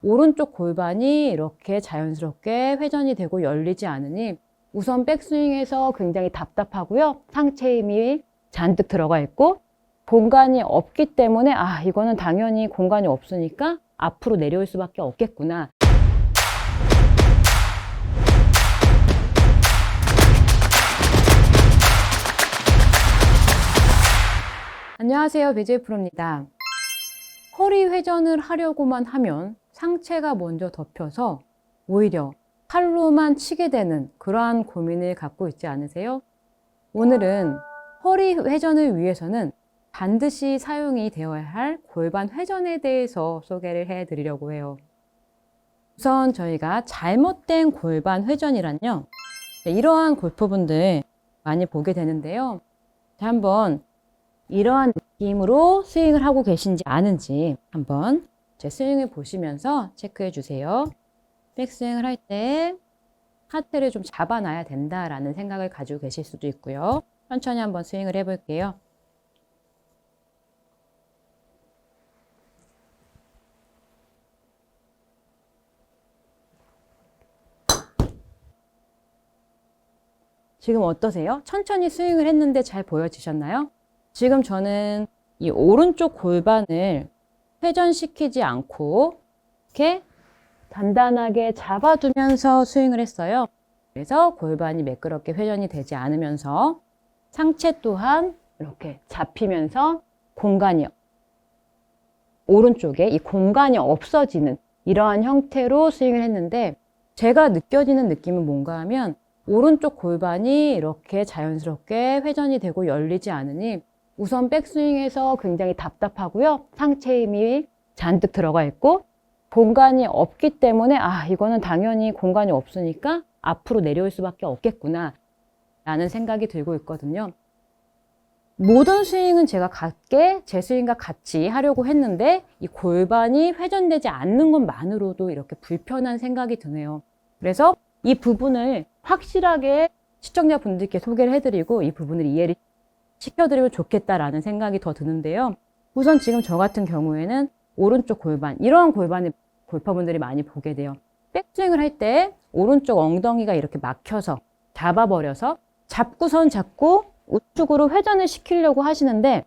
오른쪽 골반이 이렇게 자연스럽게 회전이 되고 열리지 않으니 우선 백스윙에서 굉장히 답답하고요. 상체 힘이 잔뜩 들어가 있고 공간이 없기 때문에 이거는 당연히 공간이 없으니까 앞으로 내려올 수밖에 없겠구나. 안녕하세요, BJ 프로입니다. 허리 회전을 하려고만 하면 상체가 먼저 덮여서 오히려 팔로만 치게 되는 그러한 고민을 갖고 있지 않으세요? 오늘은 허리 회전을 위해서는 반드시 사용이 되어야 할 골반 회전에 대해서 소개를 해 드리려고 해요. 우선 저희가 잘못된 골반 회전이란요, 이러한 골퍼분들 많이 보게 되는데요. 한번 이러한 느낌으로 스윙을 하고 계신지 아는지 한번 제 스윙을 보시면서 체크해 주세요. 백스윙을 할 때 하트를 좀 잡아놔야 된다라는 생각을 가지고 계실 수도 있고요. 천천히 한번 스윙을 해볼게요. 지금 어떠세요? 천천히 스윙을 했는데 잘 보여지셨나요? 지금 저는 이 오른쪽 골반을 회전시키지 않고 이렇게 단단하게 잡아두면서 스윙을 했어요. 그래서 골반이 매끄럽게 회전이 되지 않으면서 상체 또한 이렇게 잡히면서 공간이 오른쪽에 이 공간이 없어지는 이러한 형태로 스윙을 했는데, 제가 느껴지는 느낌은 뭔가 하면 오른쪽 골반이 이렇게 자연스럽게 회전이 되고 열리지 않으니 우선 백스윙에서 굉장히 답답하고요. 상체 힘이 잔뜩 들어가 있고 공간이 없기 때문에 이거는 당연히 공간이 없으니까 앞으로 내려올 수밖에 없겠구나 라는 생각이 들고 있거든요. 모든 스윙은 제가 같게 제 스윙과 같이 하려고 했는데 이 골반이 회전되지 않는 것만으로도 이렇게 불편한 생각이 드네요. 그래서 이 부분을 확실하게 시청자분들께 소개를 해드리고 이 부분을 이해를 시켜드리면 좋겠다라는 생각이 더 드는데요. 우선 지금 저 같은 경우에는 오른쪽 골반, 이러한 골반을 골퍼분들이 많이 보게 돼요. 백스윙을 할 때 오른쪽 엉덩이가 이렇게 막혀서 잡아버려서 잡고선 자꾸 우측으로 회전을 시키려고 하시는데,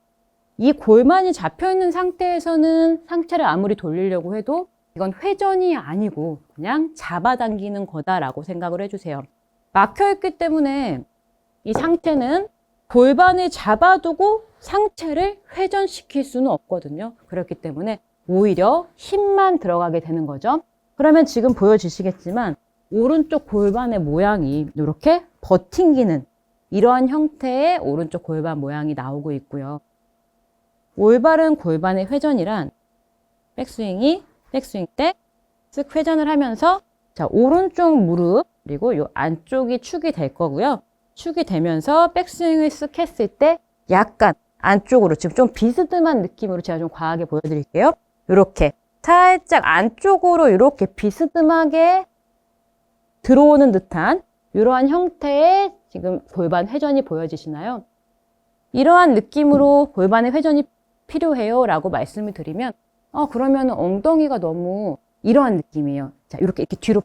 이 골반이 잡혀있는 상태에서는 상체를 아무리 돌리려고 해도 이건 회전이 아니고 그냥 잡아당기는 거다라고 생각을 해주세요. 막혀있기 때문에 이 상체는 골반을 잡아두고 상체를 회전시킬 수는 없거든요. 그렇기 때문에 오히려 힘만 들어가게 되는 거죠. 그러면 지금 보여주시겠지만 오른쪽 골반의 모양이 이렇게 버팅기는 이러한 형태의 오른쪽 골반 모양이 나오고 있고요. 올바른 골반의 회전이란 백스윙 때 쓱 회전을 하면서 오른쪽 무릎 그리고 이 안쪽이 축이 될 거고요. 축이 되면서 백스윙을 쓱 했을 때 약간 안쪽으로, 지금 좀 비스듬한 느낌으로 제가 좀 과하게 보여드릴게요. 이렇게 살짝 안쪽으로 이렇게 비스듬하게 들어오는 듯한 이러한 형태의 지금 골반 회전이 보여지시나요? 이러한 느낌으로 골반의 회전이 필요해요 라고 말씀을 드리면 그러면 엉덩이가 너무 이러한 느낌이에요. 이렇게 뒤로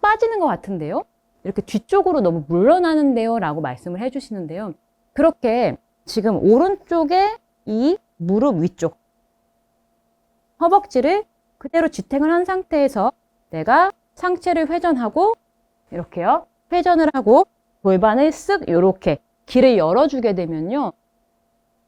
빠지는 것 같은데요? 이렇게 뒤쪽으로 너무 물러나는데요 라고 말씀을 해주시는데요. 그렇게 지금 오른쪽에 이 무릎 위쪽 허벅지를 그대로 지탱을 한 상태에서 내가 상체를 회전하고 이렇게요. 회전을 하고 골반을 쓱 이렇게 길을 열어주게 되면요.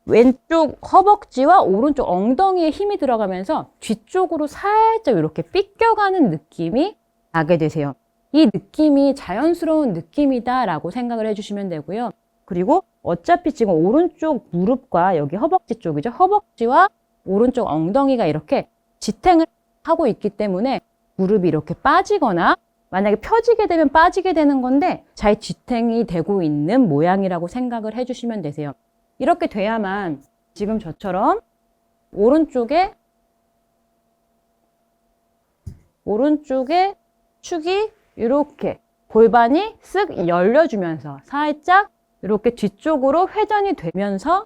왼쪽 허벅지와 오른쪽 엉덩이에 힘이 들어가면서 뒤쪽으로 살짝 이렇게 삐껴가는 느낌이 나게 되세요. 이 느낌이 자연스러운 느낌이다 라고 생각을 해주시면 되고요. 그리고 어차피 지금 오른쪽 무릎과 여기 허벅지 쪽이죠. 허벅지와 오른쪽 엉덩이가 이렇게 지탱을 하고 있기 때문에 무릎이 이렇게 빠지거나 만약에 펴지게 되면 빠지게 되는 건데 잘 지탱이 되고 있는 모양이라고 생각을 해주시면 되세요. 이렇게 돼야만 지금 저처럼 오른쪽에 축이 이렇게 골반이 쓱 열려주면서 살짝 이렇게 뒤쪽으로 회전이 되면서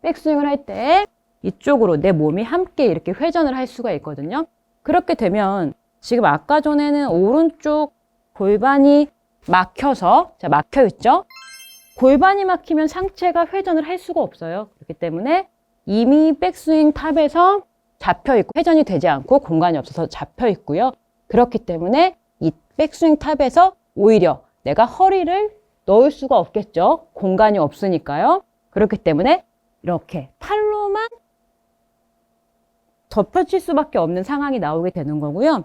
백스윙을 할 때 이쪽으로 내 몸이 함께 이렇게 회전을 할 수가 있거든요. 그렇게 되면 지금 아까 전에는 오른쪽 골반이 막혀서, 자, 막혀 있죠? 골반이 막히면 상체가 회전을 할 수가 없어요. 그렇기 때문에 이미 백스윙 탑에서 잡혀 있고 회전이 되지 않고 공간이 없어서 잡혀 있고요. 그렇기 때문에 이 백스윙 탑에서 오히려 내가 허리를 넣을 수가 없겠죠. 공간이 없으니까요. 그렇기 때문에 이렇게 팔로만 덮여칠 수밖에 없는 상황이 나오게 되는 거고요.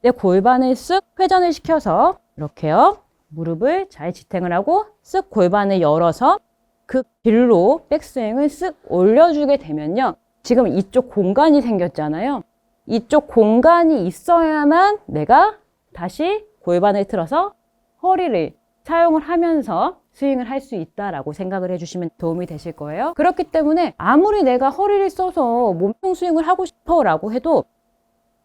내 골반을 쓱 회전을 시켜서 이렇게요. 무릎을 잘 지탱을 하고 쓱 골반을 열어서 그 길로 백스윙을 쓱 올려주게 되면요. 지금 이쪽 공간이 생겼잖아요. 이쪽 공간이 있어야만 내가 다시 골반을 틀어서 허리를 사용을 하면서 스윙을 할 수 있다라고 생각을 해주시면 도움이 되실 거예요. 그렇기 때문에 아무리 내가 허리를 써서 몸통 스윙을 하고 싶어라고 해도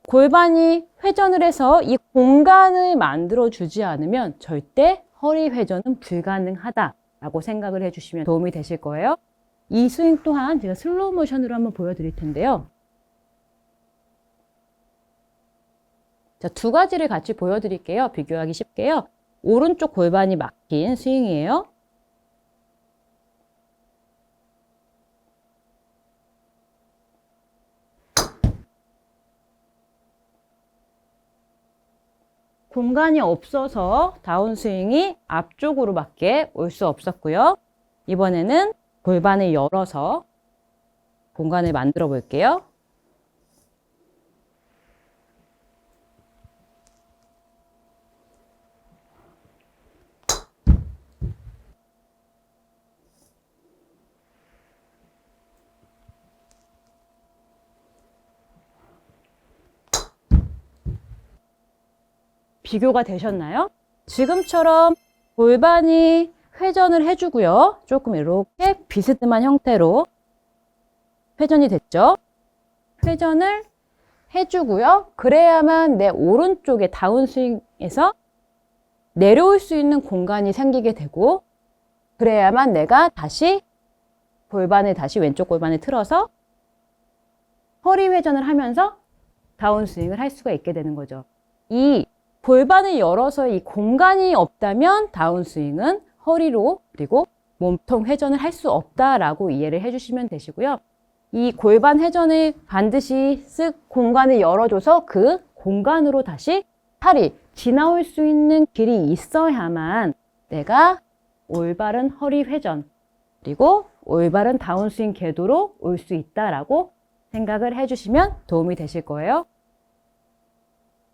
골반이 회전을 해서 이 공간을 만들어 주지 않으면 절대 허리 회전은 불가능하다라고 생각을 해주시면 도움이 되실 거예요. 이 스윙 또한 제가 슬로우 모션으로 한번 보여드릴 텐데요. 자, 두 가지를 같이 보여드릴게요. 비교하기 쉽게요. 오른쪽 골반이 막힌 스윙이에요. 공간이 없어서 다운스윙이 앞쪽으로밖에 올 수 없었고요. 이번에는 골반을 열어서 공간을 만들어 볼게요. 비교가 되셨나요? 지금처럼 골반이 회전을 해주고요. 조금 이렇게 비스듬한 형태로 회전이 됐죠? 회전을 해주고요. 그래야만 내 오른쪽에 다운스윙에서 내려올 수 있는 공간이 생기게 되고, 그래야만 내가 다시 골반을 다시 왼쪽 골반을 틀어서 허리 회전을 하면서 다운스윙을 할 수가 있게 되는 거죠. 이 골반을 열어서 이 공간이 없다면 다운스윙은 허리로 그리고 몸통 회전을 할 수 없다라고 이해를 해주시면 되시고요. 이 골반 회전을 반드시 쓱 공간을 열어줘서 그 공간으로 다시 팔이 지나올 수 있는 길이 있어야만 내가 올바른 허리 회전 그리고 올바른 다운스윙 궤도로 올 수 있다라고 생각을 해주시면 도움이 되실 거예요.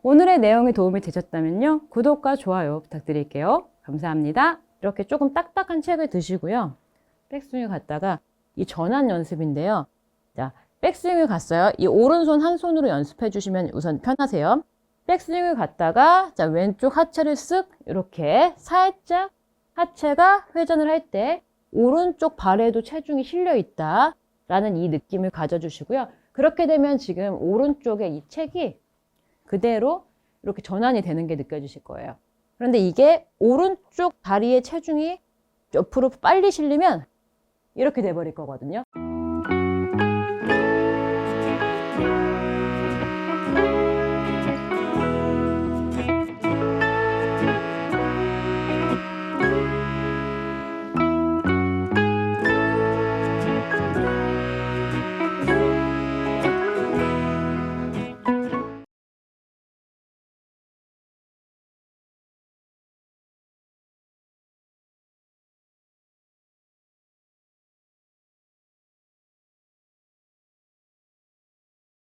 오늘의 내용이 도움이 되셨다면요. 구독과 좋아요 부탁드릴게요. 감사합니다. 이렇게 조금 딱딱한 책을 드시고요. 백스윙을 갔다가 이 전환 연습인데요. 자, 백스윙을 갔어요. 이 오른손 한 손으로 연습해 주시면 우선 편하세요. 백스윙을 갔다가 자, 왼쪽 하체를 쓱 이렇게 살짝 하체가 회전을 할 때 오른쪽 발에도 체중이 실려 있다 라는 이 느낌을 가져주시고요. 그렇게 되면 지금 오른쪽에 이 책이 그대로 이렇게 전환이 되는 게 느껴지실 거예요. 그런데 이게 오른쪽 다리의 체중이 옆으로 빨리 실리면 이렇게 돼버릴 거거든요.